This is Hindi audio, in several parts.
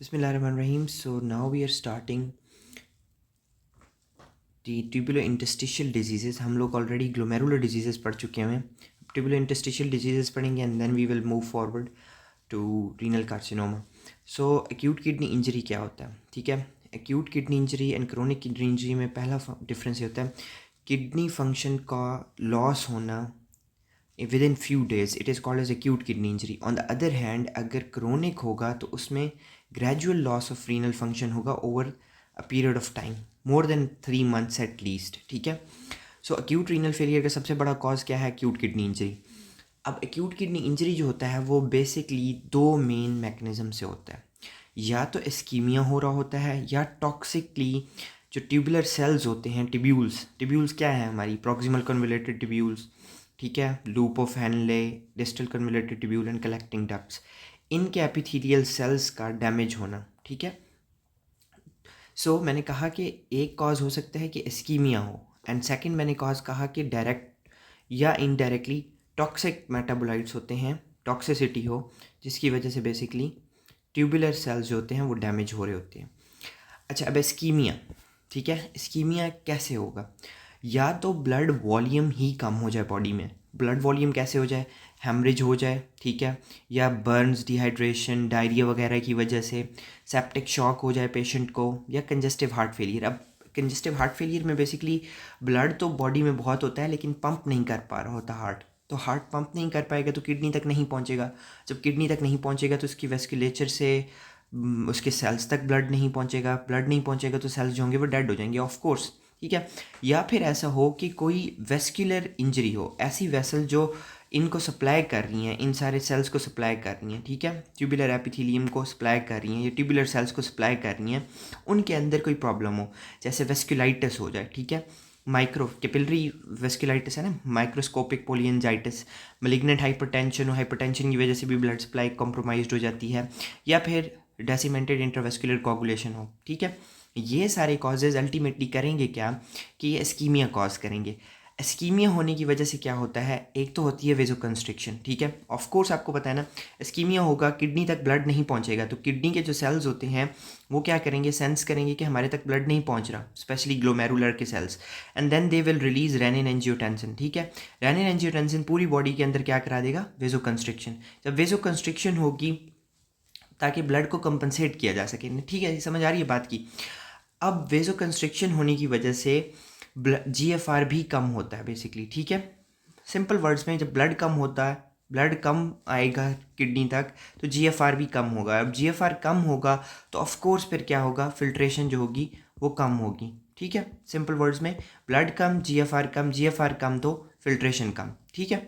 Bismillahirrahmanirrahim. So now we are starting the tubulointerstitial diseases. हम लोग ऑलरेडी ग्लोमेरुलर डिजीजेस पढ़ चुके हैं. tubulointerstitial diseases पढ़ेंगे and then we will move forward to renal carcinoma. So acute kidney injury क्या होता है? ठीक है, acute kidney injury and chronic kidney injury में पहला डिफरेंस ये होता है किडनी फंक्शन का लॉस होना within few days. It is called as acute kidney injury. On the other hand, अगर chronic होगा तो उसमें gradual loss of renal function होगा over a period of time, more than 3 months at least. ठीक है. So acute renal failure का सबसे बड़ा cause क्या है? acute kidney injury. अब acute kidney injury जो होता है वो basically दो main mechanism से होता है. या तो ischemia हो रहा होता है या toxically जो tubular cells होते हैं, tubules क्या है हमारी proximal convoluted tubules, ठीक है, loop of Henle, distal convoluted tubule and collecting ducts, इनके एपिथेलियल सेल्स का डैमेज होना. ठीक है. सो मैंने कहा कि एक कॉज हो सकता है कि इस्कीमिया हो एंड सेकंड मैंने कॉज कहा कि डायरेक्ट या इनडायरेक्टली टॉक्सिक मेटाबोलाइट्स होते हैं, टॉक्सिसिटी हो जिसकी वजह से बेसिकली ट्यूबुलर सेल्स जो होते हैं वो डैमेज हो रहे होते हैं. अच्छा, अब इस्कीमिया. ठीक है, इस्कीमिया कैसे होगा? या तो ब्लड वॉल्यूम ही कम हो जाए बॉडी में. ब्लड वॉल्यूम कैसे हो जाए? हेमरेज हो जाए, ठीक है, या बर्न्स, डिहाइड्रेशन, डायरिया वगैरह की वजह से सेप्टिक शॉक हो जाए पेशेंट को, या कंजेस्टिव हार्ट फेलियर. अब कंजेस्टिव हार्ट फेलियर में बेसिकली ब्लड तो बॉडी में बहुत होता है लेकिन पंप नहीं कर पा रहा होता हार्ट. तो हार्ट पंप नहीं कर पाएगा तो किडनी तक नहीं पहुंचेगा. जब किडनी तक नहीं पहुंचेगा तो उसकी वेस्कुलेचर से उसके सेल्स तक ब्लड नहीं पहुंचेगा. ब्लड नहीं पहुंचेगा तो सेल्स जो होंगे वो डेड हो जाएंगे ऑफ कोर्स. ठीक है. या फिर ऐसा हो कि कोई वेस्कुलर इंजरी हो, ऐसी वेसल जो इनको सप्लाई कर रही हैं, इन सारे सेल्स को सप्लाई कर रही हैं, ठीक है, ट्यूबुलर एपिथेलियम को सप्लाई कर रही हैं या ट्यूबुलर सेल्स को सप्लाई कर रही हैं, उनके अंदर कोई प्रॉब्लम हो, जैसे वेस्कुलाइटिस हो जाए. ठीक है, माइक्रो कैपिलरी वेस्कुलाइटिस है ना, माइक्रोस्कोपिक पोलियंजाइटिस, मैलिग्नेंट हाइपरटेंशन हो, हाइपरटेंशन की वजह से भी ब्लड सप्लाई कॉम्प्रोमाइज्ड हो जाती है, या फिर डेसिमेंटेड इंट्रावेस्कुलर कोगुलेशन हो. ठीक है, ये सारे कॉजेज़ अल्टीमेटली करेंगे क्या कि ये इस्कीमिया कॉज करेंगे. इस्कीमिया होने की वजह से क्या होता है? एक तो होती है वेजोकंस्ट्रिक्शन. ठीक है, ऑफ कोर्स आपको पता है ना, इस्कीमिया होगा, किडनी तक ब्लड नहीं पहुंचेगा तो किडनी के जो सेल्स होते हैं वो क्या करेंगे? सेंस करेंगे कि हमारे तक ब्लड नहीं पहुंच रहा, स्पेशली ग्लोमेरुलर के cells, and then they will release renin angiotensin. ठीक है, रेनिन एंजियोटेंसिन पूरी बॉडी के अंदर क्या करा देगा? वेजोकंस्ट्रिक्शन. जब वेजोकंस्ट्रिक्शन होगी ताकि ब्लड को कंपनसेट किया जा सके. ठीक है, समझ आ रही है बात की. अब वेजोकंस्ट्रिक्शन होने की वजह से GFR भी कम होता है बेसिकली. ठीक है, सिंपल वर्ड्स में जब ब्लड कम होता है, ब्लड कम आएगा किडनी तक तो GFR भी कम होगा. अब GFR कम होगा तो ऑफ कोर्स फिर क्या होगा? फिल्ट्रेशन जो होगी वो कम होगी. ठीक है, सिंपल वर्ड्स में ब्लड कम, GFR कम, GFR कम तो फिल्ट्रेशन कम. ठीक है.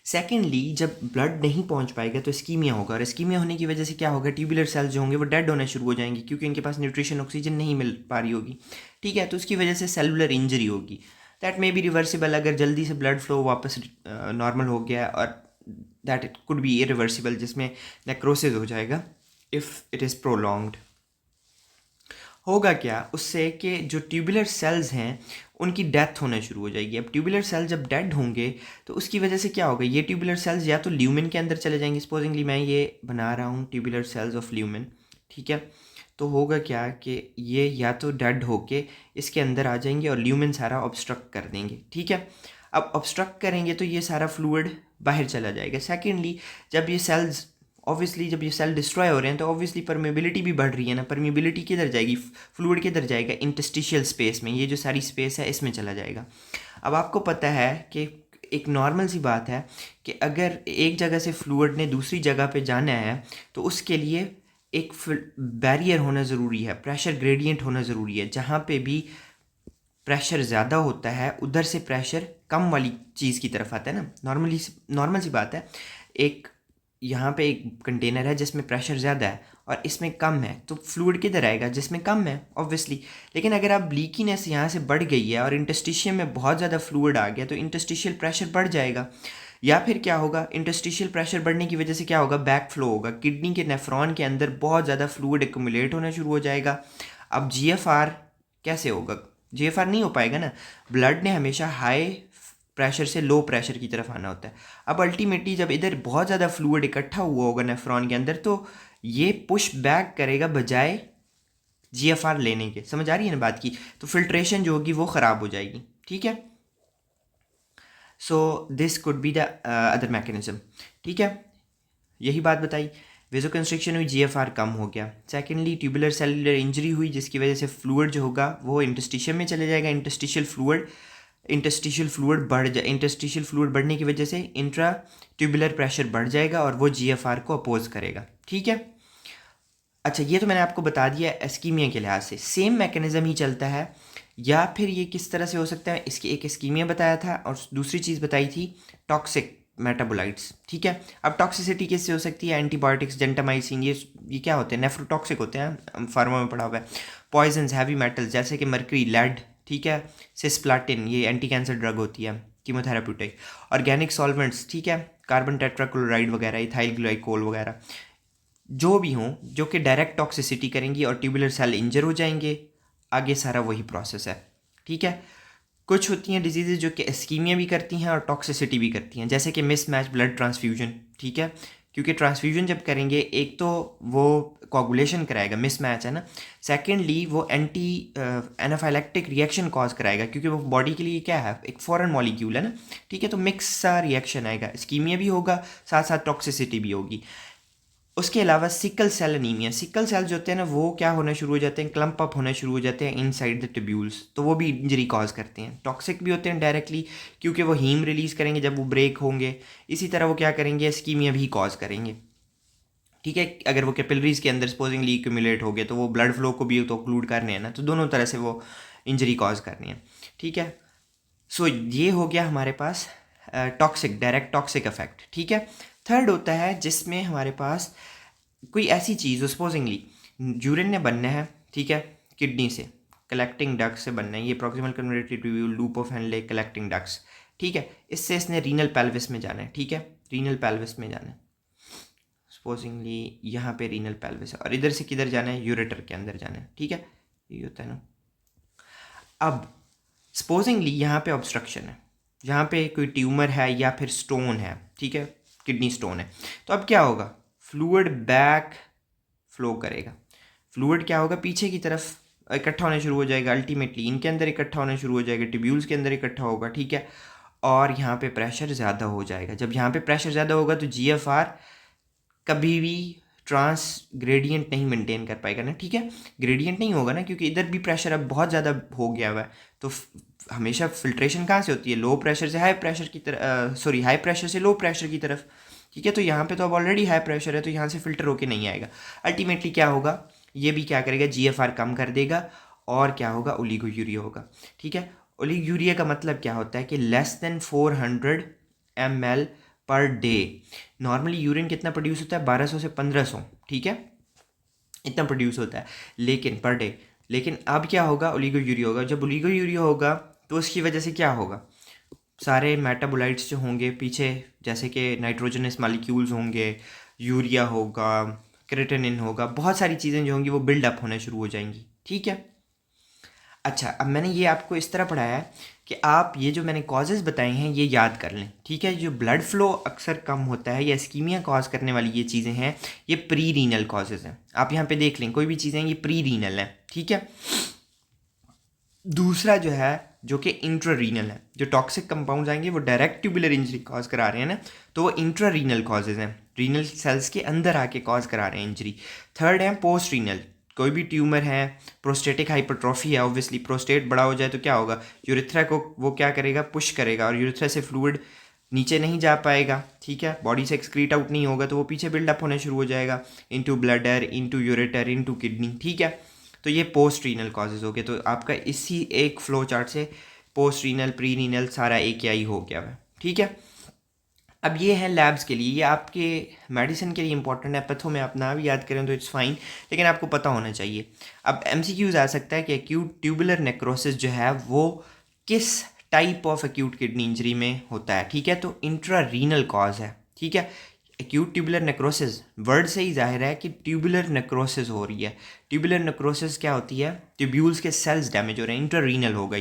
सेकेंडली, जब ब्लड नहीं पहुंच पाएगा तो इस्कीमिया होगा, और इस्कीमिया होने की वजह से क्या होगा? ट्यूबुलर सेल्स जो होंगे वो डेड होना शुरू हो जाएंगे क्योंकि इनके पास न्यूट्रिशन, ऑक्सीजन नहीं मिल पा रही होगी. ठीक है, तो उसकी वजह से सेलुलर इंजरी होगी. दैट मे बी रिवर्सिबल अगर जल्दी से ब्लड फ्लो वापस नॉर्मल हो गया, और that it could be irreversible जिसमें नेक्रोसिस हो जाएगा इफ़ इट इज़ प्रोलॉन्ग्ड. होगा क्या उससे कि जो ट्यूबुलर सेल्स हैं उनकी डेथ होना शुरू हो जाएगी. अब ट्यूबुलर सेल जब डेड होंगे तो उसकी वजह से क्या होगा? ये ट्यूबुलर सेल्स या तो ल्यूमेन के अंदर चले जाएंगे. सपोजिंगली मैं ये बना रहा हूँ ट्यूबुलर सेल्स ऑफ ल्यूमेन. ठीक है, तो होगा क्या कि ये या तो डेड होके इसके अंदर आ जाएंगे और ल्यूमेन सारा ऑब्स्ट्रक्ट कर देंगे. ठीक है, अब ऑब्स्ट्रक्ट करेंगे तो ये सारा फ्लूइड बाहर चला जाएगा. सेकेंडली, जब ये सेल्स ऑब्वियसली जब ये सेल डिस्ट्रॉय हो रहे हैं तो ऑब्वियसली परमेबिलिटी भी बढ़ रही है ना. परमेबिलिटी किधर जाएगी? फ्लूइड किधर जाएगा? इंटरस्टिशियल स्पेस में. ये जो सारी स्पेस है इसमें चला जाएगा. अब आपको पता है कि एक नॉर्मल सी बात है कि अगर एक जगह से फ्लूइड ने दूसरी जगह पे जाना है तो उसके लिए एक बैरियर होना ज़रूरी है, प्रेशर ग्रेडियंट होना ज़रूरी है. जहाँ पे भी प्रेशर ज़्यादा होता है उधर से प्रेशर कम वाली चीज़ की तरफ आता है ना. नॉर्मल सी बात है. एक यहाँ पे एक कंटेनर है जिसमें प्रेशर ज़्यादा है और इसमें कम है तो फ्लूइड किधर आएगा? जिसमें कम है ऑब्वियसली. लेकिन अगर आप लीकीनेस यहाँ से बढ़ गई है और इंटरस्टिशियम में बहुत ज़्यादा फ्लूइड आ गया तो इंटरस्टिशियल प्रेशर बढ़ जाएगा. या फिर क्या होगा? इंटरस्टिशियल प्रेशर बढ़ने की वजह से क्या होगा? बैक फ्लो होगा. किडनी के नेफ्रॉन के अंदर बहुत ज़्यादा फ्लूइड एक्यूमुलेट होना शुरू हो जाएगा. अब GFR कैसे होगा? GFR नहीं हो पाएगा ना. ब्लड ने हमेशा हाई प्रेशर से लो प्रेशर की तरफ आना होता है. अब अल्टीमेटली जब इधर बहुत ज़्यादा फ्लूइड इकट्ठा हुआ होगा नेफ्रॉन के अंदर तो ये पुश बैक करेगा बजाय GFR लेने के। समझ आ रही है ना बात की? तो फिल्ट्रेशन जो होगी वो ख़राब हो जाएगी, ठीक है। So this could be the other mechanism, ठीक है। यही बात बताई, वेजोकंस्ट्रिक्शन हुई, GFR कम हो गया। सेकेंडली ट्यूबुलर सेलुलर इंजरी हुई जिसकी वजह से फ्लूइड जो होगा वो इंटरस्टिशियम में चले जाएगा। इंटरस्टिशियल फ्लूइड इंटरस्टिशियल फ्लूइड बढ़ने की वजह से इंट्रा ट्यूबुलर प्रेशर बढ़ जाएगा और वो GFR को अपोज करेगा, ठीक है। अच्छा, ये तो मैंने आपको बता दिया एस्कीमिया के लिहाज से। सेम मैकेनिज्म ही चलता है, या फिर ये किस तरह से हो सकता है, इसकी एक एस्कीमिया बताया था और दूसरी चीज़ बताई थी टॉक्सिक मेटाबोलाइट्स, ठीक है। अब टॉक्सिसिटी किससे हो सकती है? एंटीबायोटिक्स, जेंटामाइसिन, ये क्या होते हैं? नेफ्रोटॉक्सिक होते हैं, फार्मा में पढ़ा हुआ है। पॉइजन्स, हैवी मेटल्स जैसे कि मर्करी, लेड, ठीक है, सिस्प्लाटिन, ये एंटी कैंसर ड्रग होती है, कीमोथेराप्यूटिक। ऑर्गेनिक सॉल्वेंट्स, ठीक है, कार्बन टेट्राक्लोराइड वगैरह, इथाइल ग्लाइकोल वगैरह, जो भी हों, जो कि डायरेक्ट टॉक्सिसिटी करेंगी और ट्यूबुलर सेल इंजर हो जाएंगे। आगे सारा वही प्रोसेस है, ठीक है। कुछ होती हैं डिजीज़ जो कि एस्कीमिया भी करती हैं और टॉक्सिसिटी भी करती हैं, जैसे कि मिसमैच ब्लड ट्रांसफ्यूजन, ठीक है। क्योंकि ट्रांसफ्यूजन जब करेंगे, एक तो वो कोगुलेशन कराएगा, मिसमैच है ना। सेकेंडली वो एंटी एनाफाइलैक्टिक रिएक्शन कॉज कराएगा, क्योंकि वो बॉडी के लिए क्या है, एक फॉरेन मॉलिक्यूल है ना, ठीक है। तो मिक्स सा रिएक्शन आएगा, इस्कीमिया भी होगा, साथ साथ टॉक्सिसिटी भी होगी। उसके अलावा sickle cell anaemia, sickle cell जो होते हैं ना वो क्या होना शुरू हो जाते हैं, क्लम्प अप होना शुरू हो जाते हैं इनसाइड द ट्यूब्यूल्स, तो वो भी इंजरी कॉज करते हैं। टॉक्सिक भी होते हैं डायरेक्टली, क्योंकि वो हीम रिलीज़ करेंगे जब वो ब्रेक होंगे। इसी तरह वो क्या करेंगे, इस्कीमिया भी कॉज करेंगे, ठीक है। अगर वो कैपिलरीज के अंदर सपोजिंगली एक्यूमुलेट हो गए तो वो ब्लड फ्लो को भी तो ऑक्लूड करने हैं ना, तो दोनों तरह से वो इंजरी कॉज करनी है, ठीक है। सो ये हो गया हमारे पास टॉक्सिक, डायरेक्ट टॉक्सिक इफेक्ट, ठीक है। थर्ड होता है जिसमें हमारे पास कोई ऐसी चीज़, सपोजिंगली यूरिन ने बनना है, ठीक है, किडनी से, कलेक्टिंग डक्ट से बनना है, ये proximal converted tubule, loop of Henle, collecting ducts, ठीक है। इससे इसने रीनल पेल्विस में जाना है, ठीक है, रीनल पेल्विस में जाना है। सपोजिंगली यहाँ पे रीनल पेल्विस है और इधर से किधर जाना है, यूरेटर के अंदर जाना है, ठीक है, ये होता है ना। अब सपोजिंगली यहाँ पे ऑब्स्ट्रक्शन है, यहाँ पे कोई ट्यूमर है या फिर स्टोन है, ठीक है, किडनी स्टोन है। तो अब क्या होगा, फ्लूइड बैक फ्लो करेगा। फ्लूइड क्या होगा, पीछे की तरफ इकट्ठा होना शुरू हो जाएगा, अल्टीमेटली इनके अंदर इकट्ठा होना शुरू हो जाएगा, ट्यूब्यूल्स के अंदर इकट्ठा होगा, ठीक है। और यहाँ पे प्रेशर ज़्यादा हो जाएगा। जब यहाँ पे प्रेशर ज़्यादा होगा तो GFR कभी भी ट्रांस ग्रेडियंट नहीं मेंटेन कर पाएगा ना, ठीक है। ग्रेडियंट नहीं होगा ना, क्योंकि इधर भी प्रेशर अब बहुत ज़्यादा हो गया हुआ है। तो हमेशा फिल्ट्रेशन कहाँ से होती है, लो प्रेशर से हाई प्रेशर की तरफ, हाई प्रेशर से लो प्रेशर की तरफ, ठीक है। तो यहाँ पे तो अब ऑलरेडी हाई प्रेशर है, तो यहाँ से फिल्टर होके नहीं आएगा। अल्टीमेटली क्या होगा, ये भी क्या करेगा, GFR कम कर देगा और क्या होगा, ओलिगोयूरिया होगा, ठीक है। ओलिगोयूरिया का मतलब क्या होता है कि less than 400 ml per day. Normally urine कितना प्रोड्यूस होता है, 1200 से 1500, ठीक है, इतना प्रोड्यूस होता है लेकिन पर डे। लेकिन अब क्या होगा, ओलिगोयूरिया होगा। जब ओलिगोयूरिया होगा तो उसकी वजह से क्या होगा, सारे मेटाबोलाइट्स जो होंगे पीछे, जैसे कि नाइट्रोजनस मॉलिक्यूल्स होंगे, यूरिया होगा, क्रेटिनिन होगा, बहुत सारी चीज़ें जो होंगी वो बिल्डअप होना शुरू हो जाएंगी, ठीक है। अच्छा, अब मैंने ये आपको इस तरह पढ़ाया है कि आप ये जो मैंने कॉजेज़ बताए हैं ये याद कर लें, ठीक है। जो ब्लड फ्लो अक्सर कम होता है या इस्कीमिया कॉज करने वाली ये चीज़ें हैं, ये प्री रीनल कॉजेज़ हैं। आप यहाँ पे देख लें, कोई भी चीज़ें ये प्री रीनल हैं, ठीक है। दूसरा जो है, जो कि इंट्रारीनल है, जो टॉक्सिक कंपाउंड्स आएंगे वो डायरेक्ट ट्यूबुलर इंजरी कॉज करा रहे हैं ना, तो वो इंट्रारीनल कॉजेज़ हैं, रीनल सेल्स के अंदर आके कॉज करा रहे हैं इंजरी। थर्ड है पोस्ट रीनल, कोई भी ट्यूमर है, प्रोस्टेटिक हाइपरट्रॉफी है, ऑब्वियसली प्रोस्टेट बड़ा हो जाए तो क्या होगा, यूरिथ्रा को वो क्या करेगा, पुश करेगा और यूरिथ्रा से फ्लूइड नीचे नहीं जा पाएगा, ठीक है, बॉडी से एक्सक्रीट आउट नहीं होगा, तो वो पीछे बिल्डअप होना शुरू हो जाएगा into bladder, into ureter, into kidney, ठीक है। तो ये पोस्ट रीनल कॉजेज़ हो गए। तो आपका इसी एक फ्लो चार्ट से पोस्ट रीनल, प्री रीनल सारा एक ही हो गया है, ठीक है। अब ये है लैब्स के लिए, ये आपके मेडिसिन के लिए इंपॉर्टेंट है। पैथो में आप ना भी याद करें तो इट्स फाइन, लेकिन आपको पता होना चाहिए। अब MCQs आ सकता है कि एक्यूट ट्यूबुलर नेक्रोसिस जो है वो किस type of acute kidney injury में होता है, ठीक है। तो इंट्रा रीनल कॉज है, ठीक है। एक्यूट ट्यूबुलर नेक्रोसिस वर्ड से ही जाहिर है कि ट्यूबुलर नेक्रोसिस हो रही है। ट्यूबुलर नेक्रोसिस क्या होती है, ट्यूब्यूल्स के सेल्स डैमेज हो रहे हैं, इंट्रा रीनल हो गई।